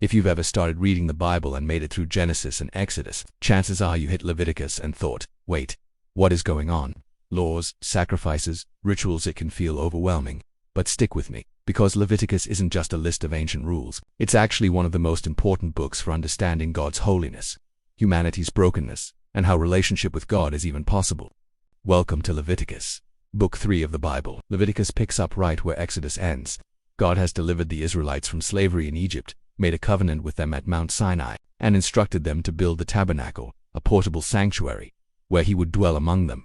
If you've ever started reading the Bible and made it through Genesis and Exodus, chances are you hit Leviticus and thought, wait, what is going on? Laws, sacrifices, rituals. It can feel overwhelming. But stick with me, because Leviticus isn't just a list of ancient rules. It's actually one of the most important books for understanding God's holiness, humanity's brokenness, and how relationship with God is even possible. Welcome to Leviticus, Book 3 of the Bible. Leviticus picks up right where Exodus ends. God has delivered the Israelites from slavery in Egypt, made a covenant with them at Mount Sinai, and instructed them to build the tabernacle, a portable sanctuary, where he would dwell among them.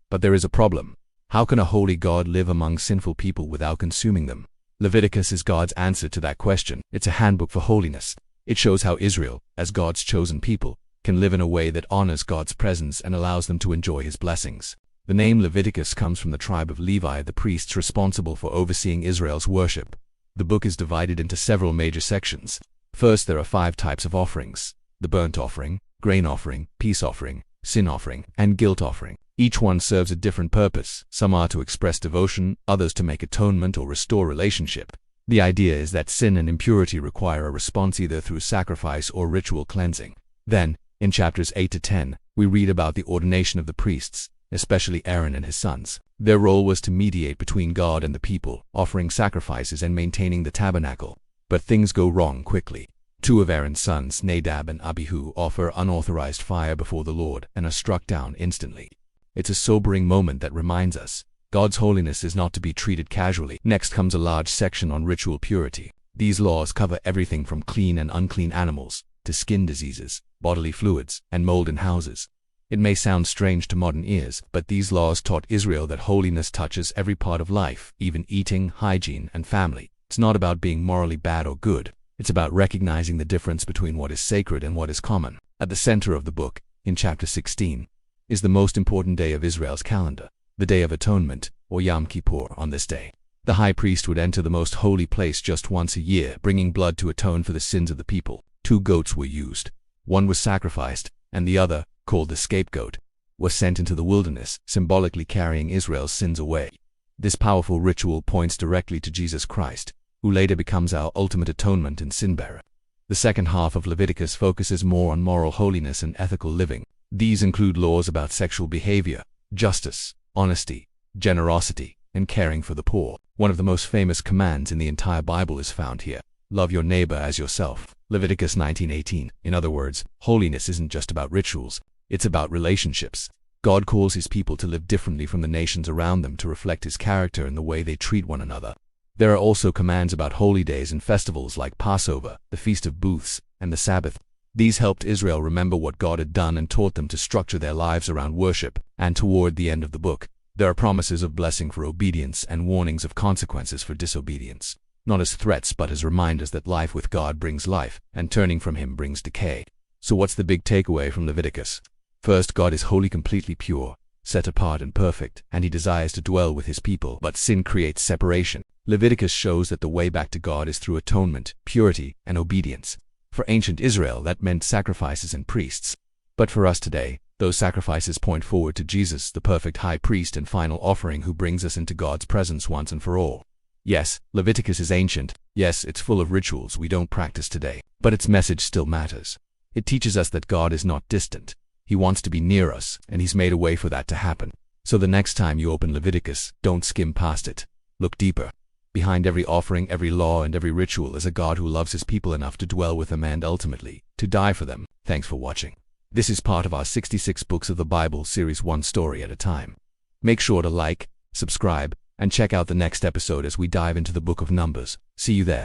But there is a problem. How can a holy God live among sinful people without consuming them? Leviticus is God's answer to that question. It's a handbook for holiness. It shows how Israel, as God's chosen people, can live in a way that honors God's presence and allows them to enjoy his blessings. The name Leviticus comes from the tribe of Levi, the priests responsible for overseeing Israel's worship. The book is divided into several major sections. First, there are 5 types of offerings: the burnt offering, grain offering, peace offering, sin offering, and guilt offering. Each one serves a different purpose. Some are to express devotion, others to make atonement or restore relationship. The idea is that sin and impurity require a response either through sacrifice or ritual cleansing. Then, in chapters 8 to 10, we read about the ordination of the priests, especially Aaron and his sons. Their role was to mediate between God and the people, offering sacrifices and maintaining the tabernacle. But things go wrong quickly. 2 of Aaron's sons, Nadab and Abihu, offer unauthorized fire before the Lord and are struck down instantly. It's a sobering moment that reminds us, God's holiness is not to be treated casually. Next comes a large section on ritual purity. These laws cover everything from clean and unclean animals, to skin diseases, bodily fluids, and mold in houses. It may sound strange to modern ears, but these laws taught Israel that holiness touches every part of life, even eating, hygiene, and family. It's not about being morally bad or good. It's about recognizing the difference between what is sacred and what is common. At the center of the book, in chapter 16, is the most important day of Israel's calendar, the Day of Atonement, or Yom Kippur. On this day, the high priest would enter the most holy place just once a year, bringing blood to atone for the sins of the people. 2 goats were used. One was sacrificed, and the other, called the scapegoat, was sent into the wilderness, symbolically carrying Israel's sins away. This powerful ritual points directly to Jesus Christ, who later becomes our ultimate atonement and sin-bearer. The second half of Leviticus focuses more on moral holiness and ethical living. These include laws about sexual behavior, justice, honesty, generosity, and caring for the poor. One of the most famous commands in the entire Bible is found here: love your neighbor as yourself. Leviticus 19:18. In other words, holiness isn't just about rituals, it's about relationships. God calls his people to live differently from the nations around them to reflect his character in the way they treat one another. There are also commands about holy days and festivals like Passover, the Feast of Booths, and the Sabbath. These helped Israel remember what God had done and taught them to structure their lives around worship. And toward the end of the book, there are promises of blessing for obedience and warnings of consequences for disobedience. Not as threats but as reminders that life with God brings life, and turning from him brings decay. So what's the big takeaway from Leviticus? First, God is wholly, completely pure, set apart and perfect, and he desires to dwell with his people, but sin creates separation. Leviticus shows that the way back to God is through atonement, purity, and obedience. For ancient Israel, that meant sacrifices and priests. But for us today, those sacrifices point forward to Jesus, the perfect high priest and final offering who brings us into God's presence once and for all. Yes, Leviticus is ancient. Yes, it's full of rituals we don't practice today. But its message still matters. It teaches us that God is not distant. He wants to be near us, and he's made a way for that to happen. So the next time you open Leviticus, don't skim past it. Look deeper. Behind every offering, every law, and every ritual is a God who loves his people enough to dwell with them and ultimately, to die for them. Thanks for watching. This is part of our 66 Books of the Bible series, one story at a time. Make sure to like, subscribe, and check out the next episode as we dive into the book of Numbers. See you there.